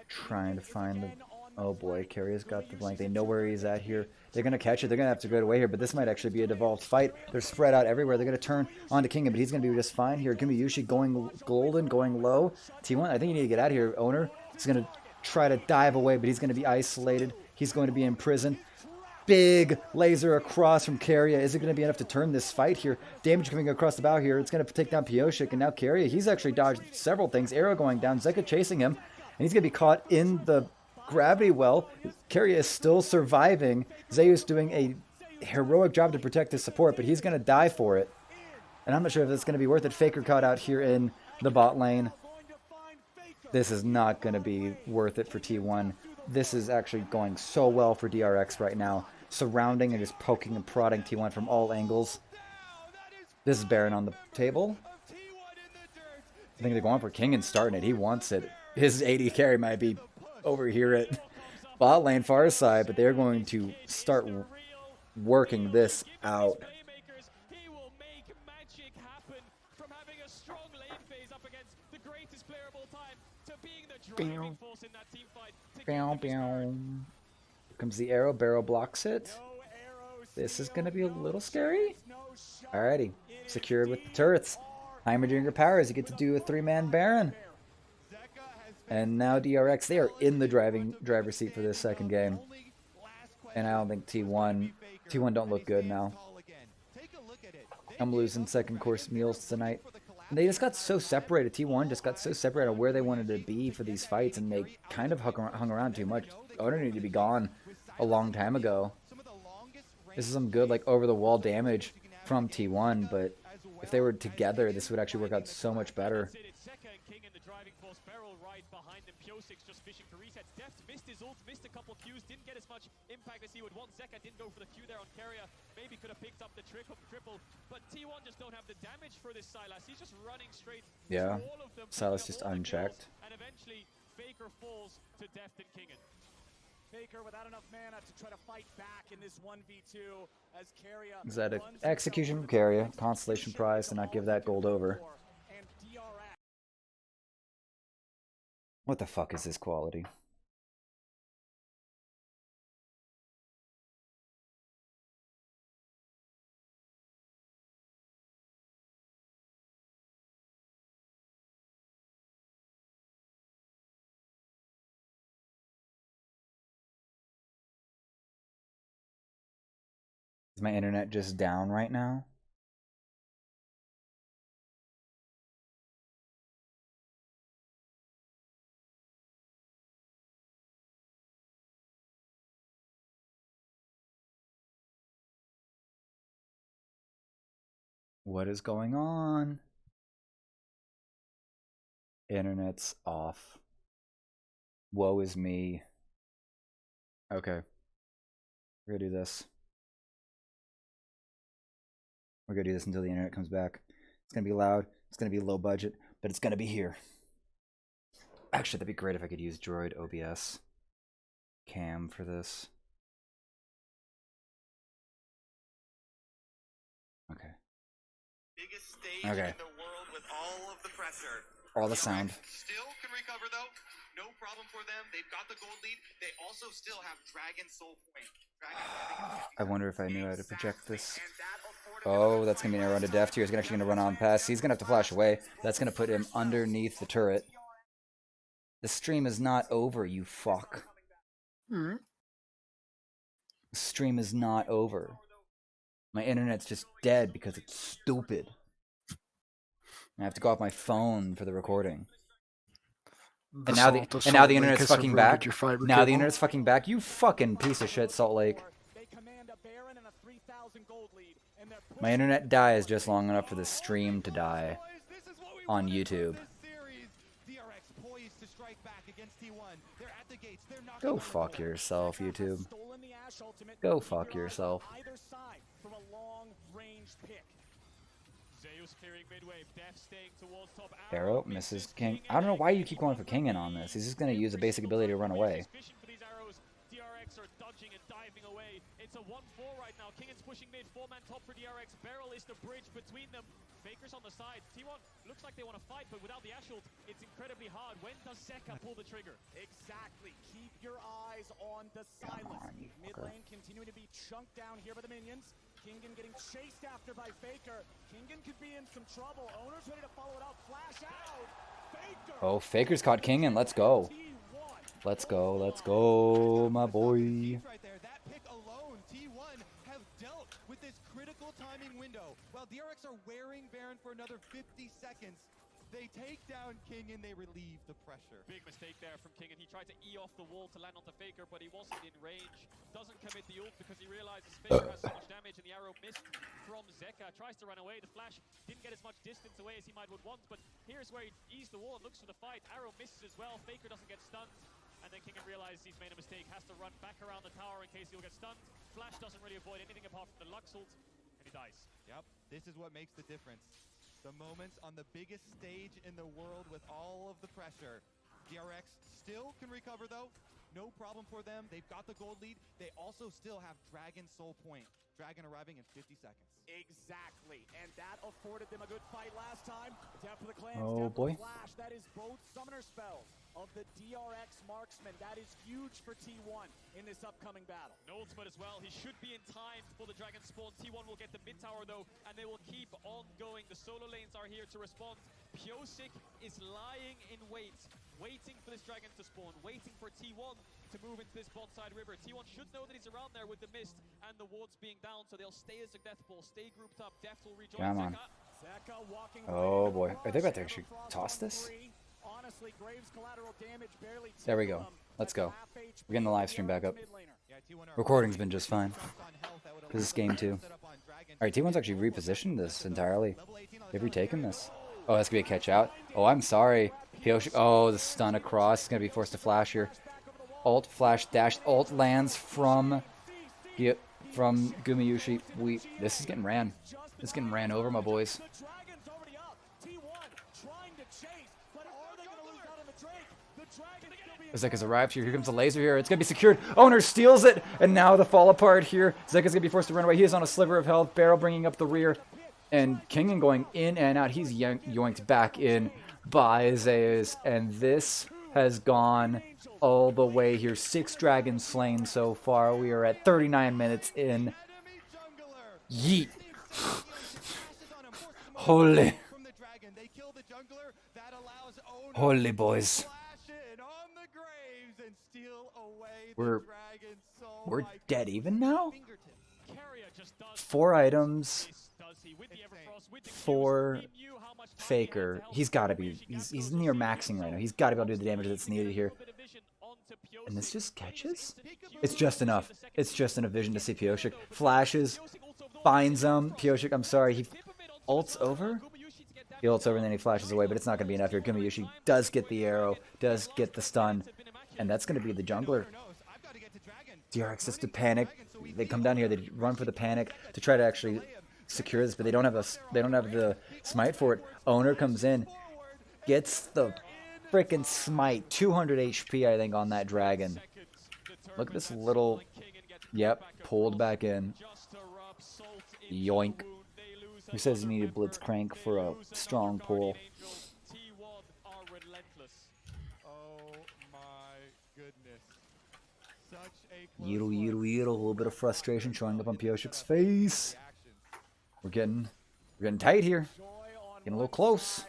Trying to find the... Oh boy, Carrier's got the blank. They know where he's at here. They're going to catch it. They're going to have to go away here, but this might actually be a devolved fight. They're spread out everywhere. They're going to turn onto Kingen, but he's going to be just fine here. Gumayushi going golden, going low. T1, I think you need to get out of here, Owner. He's going to try to dive away, but he's going to be isolated. He's going to be imprisoned. Big laser across from Karya. Is it going to be enough to turn this fight here? Damage coming across the bow here. It's going to take down Pioshik, and now Karya, he's actually dodged several things. Arrow going down. Zeka chasing him, and he's going to be caught in the gravity well. Karya is still surviving. Zeus doing a heroic job to protect his support, but he's going to die for it. And I'm not sure if it's going to be worth it. Faker caught out here in the bot lane. This is not going to be worth it for T1. This is actually going so well for DRX right now. Surrounding and just poking and prodding T1 from all angles. This is Baron on the table. I think they're going for King and starting it. He wants it. His AD carry might be over here at bot lane far side, but they're going to start working this out. Bow, bow. Here comes the arrow. Barrel blocks it. This is going to be a little scary. Alrighty. Secured with the turrets. Heimerdinger powers. You get to do a 3-man Baron. And now DRX, they are in the driver's seat for this second game. And I don't think T1 don't look good now. I'm losing second course meals tonight. And they just got so separated. T1 just got so separated on where they wanted to be for these fights, and they kind of hung around too much. Oda needed to be gone a long time ago. This is some good, like, over-the-wall damage from T1, but if they were together, this would actually work out so much better. Just fishing for resets. Deft missed his ult, missed a couple Qs, didn't get as much impact as he would want. Zeka didn't go for the Q there on Karya. Maybe could have picked up the triple, but T1 just don't have the damage for this Sylas. He's just running straight. Yeah, all of them, Sylas just unchecked. And eventually, Faker falls to Deft and Kingen. Faker without enough mana to try to fight back in this 1v2 as Karya. Is that an execution from Karya? Constellation prize to not give that gold over. What the fuck is this quality? Is my internet just down right now? What is going on? Internet's off. Woe is me. Okay. We're gonna do this. We're gonna do this until the internet comes back. It's gonna be loud. It's gonna be low budget, but it's gonna be here. Actually, that'd be great if I could use Droid OBS cam for this. Okay. Biggest stage okay. in the world with all of the pressure. All the sound. Still can recover though. No problem for them. They've got the gold lead. They also still have Dragon Soul Point. I wonder if I knew how to project this. Oh, that's gonna be an arrow to Deft here. He's actually gonna run on past. He's gonna have to flash away. That's gonna put him underneath the turret. The stream is not over, you fuck. The stream is not over. My internet's just dead because it's stupid. I have to go off my phone for the recording. And now the internet's fucking back. Now the internet's fucking back. You fucking piece of shit, Salt Lake. My internet dies just long enough for the stream to die on YouTube. Go fuck yourself, YouTube. Go fuck yourself. Arrow misses King. I don't know why you keep going for King in on this. He's just going to use a basic ability to run away. DRX are dodging and diving away. It's a 1-4 right now. Kingen's pushing mid, 4-man top for DRX. Beryl is the bridge between them. Faker's on the side. T1 looks like they want to fight, but without the Ashult, it's incredibly hard. When does Zeka pull the trigger? Exactly. Keep your eyes on the Sylas. Mid lane continuing to be chunked down here by the minions. Kingen getting chased after by Faker. Kingen could be in some trouble. Owner's ready to follow it up. Flash out. Faker. Oh, Faker's caught Kingen. Let's go. Let's go, my boy. Right there, that pick alone, T1 have dealt with this critical timing window. While DRX are wearing Baron for another 50 seconds, they take down King and they relieve the pressure. Big mistake there from King, and he tried to E off the wall to land onto Faker, but he wasn't in range. Doesn't commit the ult because he realizes Faker has so much damage, and the arrow missed from Zeka. Tries to run away. The flash didn't get as much distance away as he might would want, but here's where he eased the wall and looks for the fight. Arrow misses as well. Faker doesn't get stunned. And then King realizes he's made a mistake, has to run back around the tower in case he'll get stunned. Flash doesn't really avoid anything apart from the Lux ult, and he dies. Yep, this is what makes the difference. The moments on the biggest stage in the world with all of the pressure. DRX still can recover though. No problem for them. They've got the gold lead. They also still have Dragon Soul Point. Dragon arriving in 50 seconds. Exactly, and that afforded them a good fight last time. Death for the clans, Oh, death for boy. Flash. That is both summoner spells of the DRX marksman. That is huge for T1 in this upcoming battle. No ultimate as well. He should be in time for the Dragon spawn. T1 will get the mid tower though, and they will keep on going. The solo lanes are here to respond. Pyosik is lying in wait, waiting for this Dragon to spawn, waiting for T1 to move into this bot side river. T1 should know that he's around there with the mist and the wards being down, so they'll stay as a death ball, stay grouped up. Death will rejoin Come on. Zeka walking Oh right boy. into Are they about to the actually rush. toss this? Honestly, Graves' collateral damage barely There we tickled go. him. Let's That's go. half HP We're getting the live stream back up. mid laner. Yeah, T1 are Recording's been just fine. on health. That would This is game 2. set up on Dragon. Alright, T1's actually repositioned this entirely. Level 18 on the They've tower. retaken this. Oh, that's gonna be a catch out. Oh, I'm sorry. Pioshi. Oh, the stun across. He's gonna be forced to flash here. Ult, flash, dash. Ult lands from Gumayushi. This is getting ran. This is getting ran over, my boys. The Dragon's already up. T1 trying to chase, but are they going to lose out on the Drake? The Dragon still being Zeka's arrived here. Here comes the laser here. It's gonna be secured. Owner steals it, and now the fall apart here. Zeka's gonna be forced to run away. He is on a sliver of health. Barrel bringing up the rear, and Kingen going in and out. He's yoinked back in by Zeus, and this has gone all the way here. 6 dragons slain so far. We are at 39 minutes in. Enemy jungler. Yeet. Flashes on him, forces him Holy. from the Dragon. They kill the jungler. That allows Owner Holy boys. to flash in on the Graves and steal away We're- the Dragon Soul. We're My dead even now? fingertip. Carrier just does 4 items this, does he? With the Everfrost, with the for Qs, he knew how much time he had Faker. to help He's gotta Gumayushi be. get He's those near two maxing right now. kills. He's gotta be able to do the damage that's He needed gets a here. little bit of vision onto And this Pyosik. just catches? Peekaboo. It's just enough. It's just enough vision to see Pioshik. Flashes, finds him. Pioshik, I'm sorry, he ults over? He ults over and then he flashes away, but it's not going to be enough here. Gumayushi does get the arrow, does get the stun, and that's going to be the jungler. Who knows? I've got to get to Dragon. DRX has to panic. They come down here, they run for the panic to try to actually secure this, but they don't have the smite for it. Owner comes in, gets the freaking smite. 200 HP, I think, on that dragon. Look at this little, yep, pulled back in. Yoink. Who says you need a blitzcrank for a strong pull? Oh my goodness. Such a close Yeetle, one. yeetle, yeetle. A little bit of frustration showing up on Pioshik's face. Reactions. We're getting tight here. joy on Getting a little one close. side,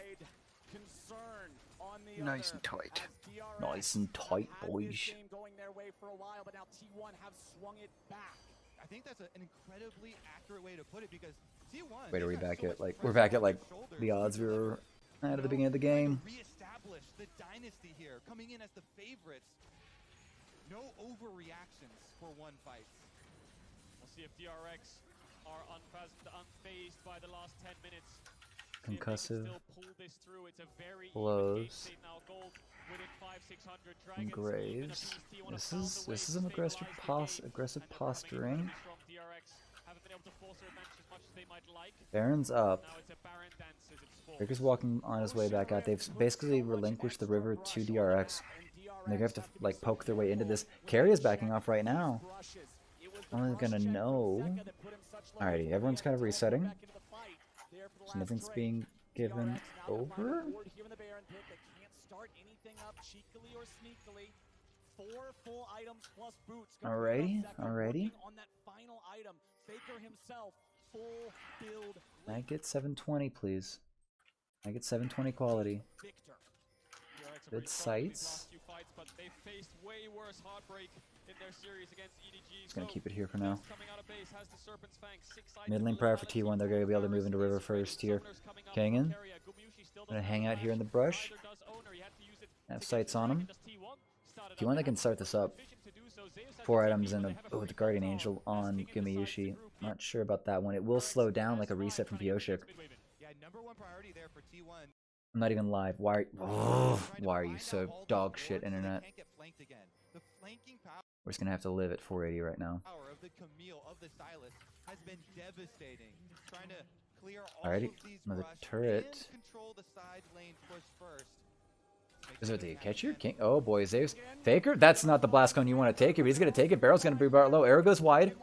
concern on the Nice other. and tight. As DRX Nice and tight, have had boys. this game going their way for a while, but now T1 have swung it back. I think that's an incredibly accurate way to put it because T1. Wait, are we they've got back so at much like we're pressure back at on their like shoulders. the odds we were at the beginning of the Trying game? to reestablish the dynasty here, coming in as the favorites. No overreactions for one fight. We'll see if DRX are unfazed by the last 10 minutes. See if they can Concussive still pull this through. It's a very even blows. game state now. Gold within 500-600. And Dragons Graves. even a piece. T1 have This found is a way this to is some stabilize the game, aggressive and they're coming posturing. back from DRX. Haven't been able to force their advantage as much as they might like. Baron's up. Now it's a Baron dance as it spawns. Faker's walking on his way back out. They've basically relinquished the river to DRX. And they're gonna have to like poke their way into this. Carry is backing off right now. Only gonna know. Alrighty, everyone's kind of resetting. So nothing's being given over. Alrighty, alrighty. Can I get 720, please? Can I get 720 quality? Good sights. sides, but they faced way worse heartbreak in their series against EDG. Just gonna keep it here for now. Coming out of base has the Serpent's Fang, 6 Mid lane prior for T1. They're gonna be able to move into river first here. Kangen gonna hang out here in the brush. Have sights on him. T1 they can start this up. 4 items and the Guardian Angel on Gumayushi. Not sure about that one. It will slow down like a reset from Pioshik. Yeah, #1 priority there for T1. I'm not even live. Why are you so dog shit, internet? Can't get flanked again. The flanking We're just gonna have to live at 480 right now. power of the Camille of the Silas has been devastating. Trying to clear all Alrighty, of these another rush turret. and control the side lane push first. Is it the catcher? King? Oh boy, Zeus. Faker? That's not the blast cone you want to take. If he's going to take it, Barrel's going to be bar low. Arrow goes wide.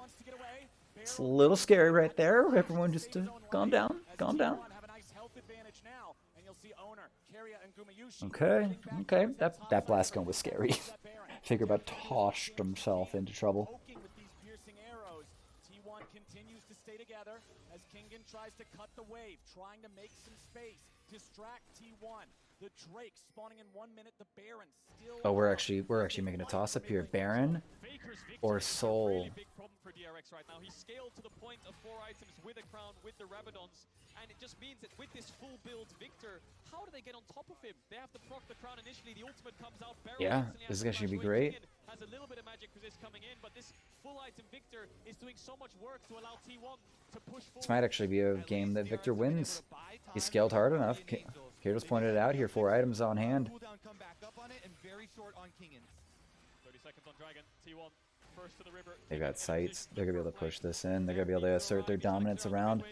It's a little scary right there. Everyone just calm down. Calm down. Okay. Okay. That blast cone was scary. Faker about tossed himself into trouble. T1 continues to stay together as Kingen tries to cut the wave, trying to make some space, distract T1. The Drake spawning in 1 minute, the Baron still. Oh, we're actually making a toss up here. Baron or Soul? Really big problem for DRX right now. He scaled to the point of 4 items with a crown with the Rabadons, and it just means that with this full build Victor, how do they get on top of him? They have to proc the crown initially. The ultimate comes out. Baron Yeah, instantly this is has to actually flash be away. great. Kingen has a little bit of magic resist coming in, but this full item Victor is doing so much work to allow T1 to push forward. This might actually be a game that Victor wins. He scaled hard enough. Kato's pointed it out here. 4 items on hand. Cooldown come back up on it and very short on Kingens. 30 seconds on Dragon. T1 first to the river. They got sights. They're gonna be able to push this in. They're gonna be able to assert their dominance around.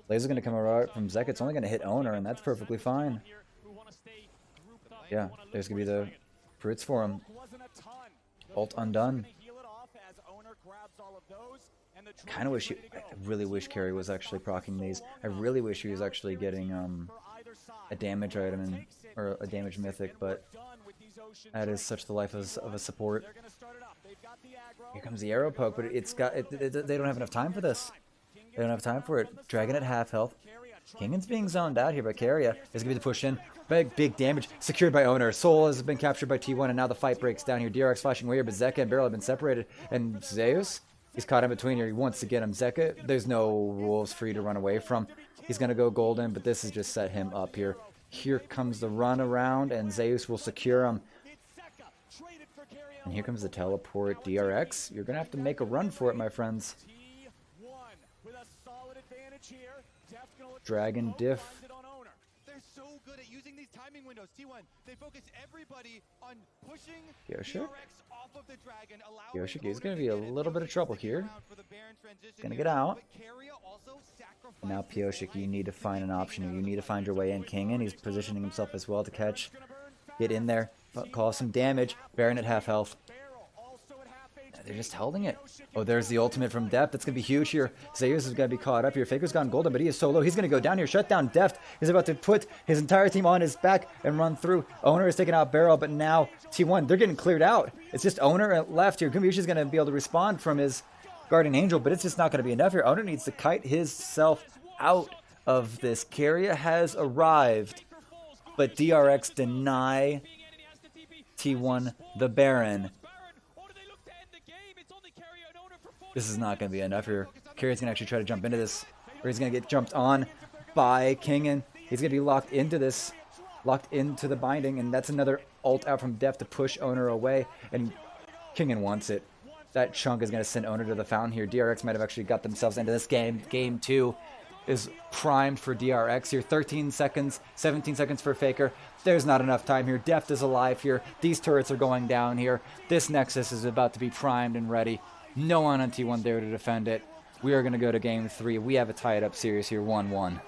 Laser's gonna come out from Zek. It's only gonna hit Owner, and that's perfectly fine. Yeah, there's gonna be the fruits for him. Ult undone. Kind of wish I really wish Carry was actually proccing these. I really wish he was actually getting a damage item or a damage mythic, but that is such the life of a support. Here comes the arrow poke, but they don't have enough time for this. They don't have time for it. Dragon at half health. Kingen's being zoned out here, but Carria is going to be the push in. Big damage. Secured by Owner. Soul has been captured by T1, and now the fight breaks down here. DRX flashing away here, but Zeka and Beryl have been separated. And Zeus, he's caught in between here. He wants to get him. Zeka, there's no wolves for you to run away from. He's going to go golden, but this has just set him up here. Here comes the run around, and Zeus will secure him. And here comes the teleport. DRX, you're going to have to make a run for it, my friends. Dragon diff. They're so good at using these timing windows. T1, they focus everybody on pushing Pioshik? DRX off of the Dragon. Pioshik is going to be a little bit of trouble here. Going to get out. And now Pioshik, you need to find an option here. You need to find your way in. Kingen, he's positioning himself as well to catch. Get in there. Cause some damage. Baron at half health. They're just holding it. Oh, there's the ultimate from Deft. That's going to be huge here. Zeus is going to be caught up here. Faker's gone golden, but he is so low. He's going to go down here. Shut down Deft. He's about to put his entire team on his back and run through. Owner is taking out Barrel, but now T1, they're getting cleared out. It's just Owner left here. Gumayushi's going to be able to respond from his Guardian Angel, but it's just not going to be enough here. Owner needs to kite himself out of this. Carria has arrived, but DRX deny T1 the Baron. This is not going to be enough here. Carria's going to actually try to jump into this, or he's going to get jumped on by Kingen. He's going to be locked into this, locked into the binding, and that's another ult out from Deft to push Owner away, and Kingen wants it. That chunk is going to send Owner to the fountain here. DRX might have actually got themselves into this game. Game 2 is primed for DRX here. 13 seconds, 17 seconds for Faker. There's not enough time here. Deft is alive here. These turrets are going down here. This Nexus is about to be primed and ready. No one on T1 there to defend it. We are going to go to game 3. We have a tied up series here, 1-1.